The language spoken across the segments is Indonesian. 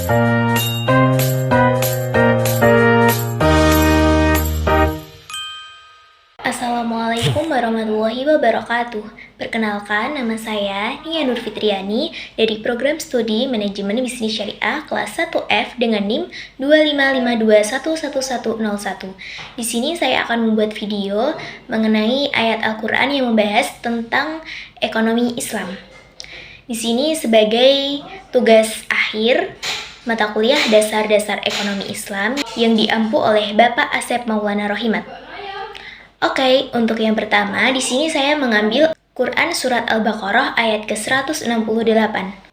Assalamualaikum warahmatullahi wabarakatuh. Perkenalkan, nama saya Nia Nur Fitriani dari Program Studi Manajemen Bisnis Syariah kelas 1F dengan NIM 255211101. Di sini saya akan membuat video mengenai ayat Al-Qur'an yang membahas tentang ekonomi Islam. Di sini sebagai tugas akhir mata kuliah Dasar-Dasar Ekonomi Islam yang diampu oleh Bapak Asep Maulana Rohimat. Oke, untuk yang pertama, di sini saya mengambil Quran Surat Al-Baqarah ayat ke-168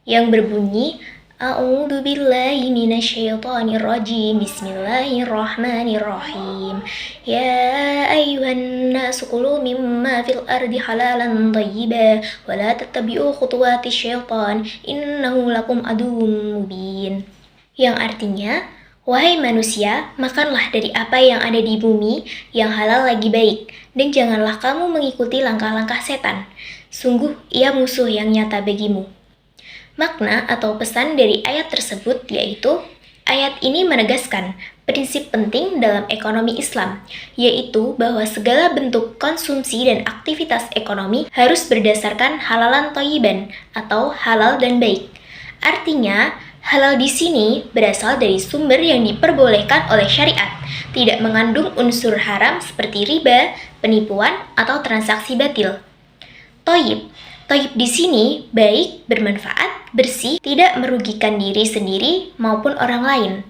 yang berbunyi A'udzu billahi minasyaitonir rajim. Bismillahirrahmanirrahim. Ya ayyuhan nasu kulu mimma fil ardi halalan thayyiban wa la tattabi'u khutuwatis syaitan innahu lakum aduwwum mubin. Yang artinya, wahai manusia, makanlah dari apa yang ada di bumi yang halal lagi baik, dan janganlah kamu mengikuti langkah-langkah setan. Sungguh, ia musuh yang nyata bagimu. Makna atau pesan dari ayat tersebut yaitu, ayat ini menegaskan prinsip penting dalam ekonomi Islam, yaitu bahwa segala bentuk konsumsi dan aktivitas ekonomi harus berdasarkan halalan thayyiban atau halal dan baik. Artinya, halal di sini berasal dari sumber yang diperbolehkan oleh syariat, tidak mengandung unsur haram seperti riba, penipuan, atau transaksi batil. Thayyib di sini baik, bermanfaat, bersih, tidak merugikan diri sendiri maupun orang lain.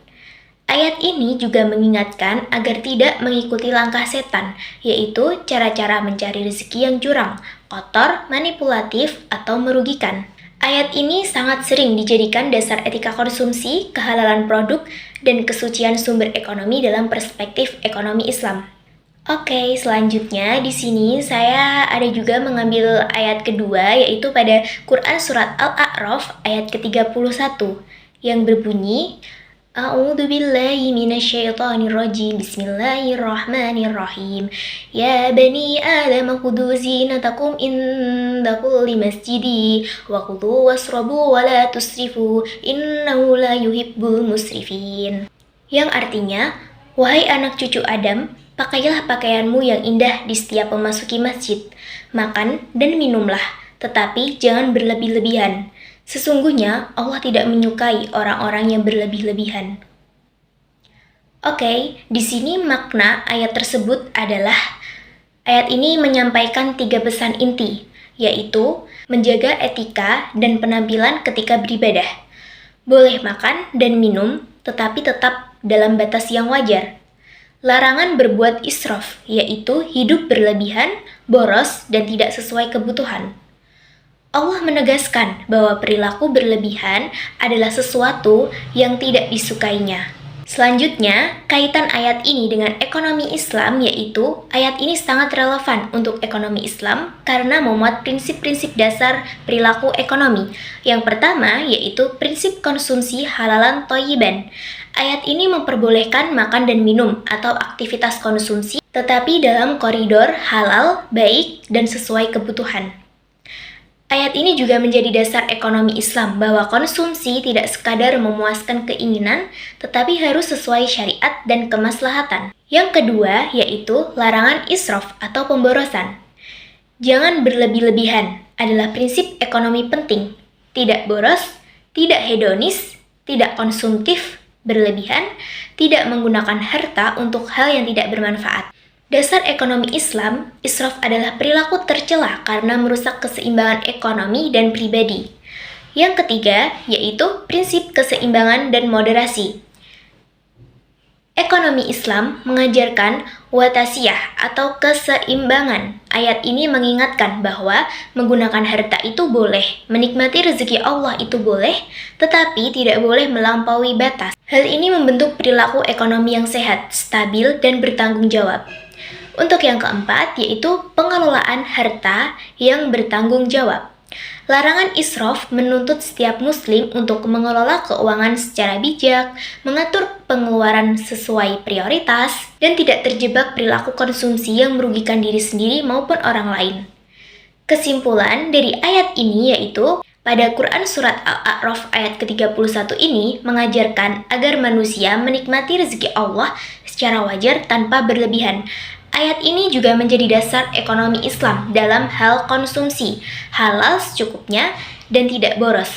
Ayat ini juga mengingatkan agar tidak mengikuti langkah setan, yaitu cara-cara mencari rezeki yang curang, kotor, manipulatif, atau merugikan. Ayat ini sangat sering dijadikan dasar etika konsumsi, kehalalan produk, dan kesucian sumber ekonomi dalam perspektif ekonomi Islam. Oke, selanjutnya di sini saya ada juga mengambil ayat kedua, yaitu pada Quran Surat Al-A'raf ayat ke-31 yang berbunyi A'udzu billahi minasyaitonir rajim. Bismillahirrahmanirrahim. Ya bani Adam khudhu zinatakum inda kulli masjidi wa khudhu wasrabu wa la tusrifu innahu la yuhibbul musrifin. Yang artinya, wahai anak cucu Adam, pakailah pakaianmu yang indah di setiap memasuki masjid. Makan dan minumlah, tetapi jangan berlebih-lebihan. Sesungguhnya Allah tidak menyukai orang-orang yang berlebih-lebihan. Oke, di sini makna ayat tersebut adalah ayat ini menyampaikan 3 pesan inti, yaitu menjaga etika dan penampilan ketika beribadah. Boleh makan dan minum, tetapi tetap dalam batas yang wajar. Larangan berbuat israf, yaitu hidup berlebihan, boros, dan tidak sesuai kebutuhan. Allah menegaskan bahwa perilaku berlebihan adalah sesuatu yang tidak disukainya. Selanjutnya, kaitan ayat ini dengan ekonomi Islam, yaitu ayat ini sangat relevan untuk ekonomi Islam karena memuat prinsip-prinsip dasar perilaku ekonomi. Yang pertama, yaitu prinsip konsumsi halalan thayyiban. Ayat ini memperbolehkan makan dan minum atau aktivitas konsumsi, tetapi dalam koridor halal, baik, dan sesuai kebutuhan. Ayat ini juga menjadi dasar ekonomi Islam bahwa konsumsi tidak sekadar memuaskan keinginan, tetapi harus sesuai syariat dan kemaslahatan. Yang kedua, yaitu larangan israf atau pemborosan. Jangan berlebih-lebihan adalah prinsip ekonomi penting. Tidak boros, tidak hedonis, tidak konsumtif, berlebihan, tidak menggunakan harta untuk hal yang tidak bermanfaat. Dasar ekonomi Islam, israf adalah perilaku tercela karena merusak keseimbangan ekonomi dan pribadi. Yang ketiga, yaitu prinsip keseimbangan dan moderasi. Ekonomi Islam mengajarkan watasiyah atau keseimbangan. Ayat ini mengingatkan bahwa menggunakan harta itu boleh, menikmati rezeki Allah itu boleh, tetapi tidak boleh melampaui batas. Hal ini membentuk perilaku ekonomi yang sehat, stabil, dan bertanggung jawab. Untuk yang keempat, yaitu pengelolaan harta yang bertanggung jawab. Larangan israf menuntut setiap muslim untuk mengelola keuangan secara bijak, mengatur pengeluaran sesuai prioritas, dan tidak terjebak perilaku konsumsi yang merugikan diri sendiri maupun orang lain. Kesimpulan dari ayat ini yaitu, Pada Quran Surat Al-A'raf ayat ke-31 ini mengajarkan agar manusia menikmati rezeki Allah secara wajar tanpa berlebihan. Ayat ini juga menjadi dasar ekonomi Islam dalam hal konsumsi, halal secukupnya dan tidak boros.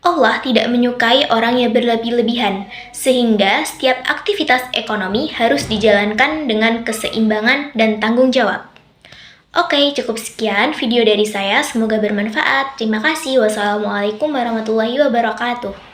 Allah tidak menyukai orang yang berlebih-lebihan, sehingga setiap aktivitas ekonomi harus dijalankan dengan keseimbangan dan tanggung jawab. Oke, cukup sekian video dari saya. Semoga bermanfaat. Terima kasih. Wassalamualaikum warahmatullahi wabarakatuh.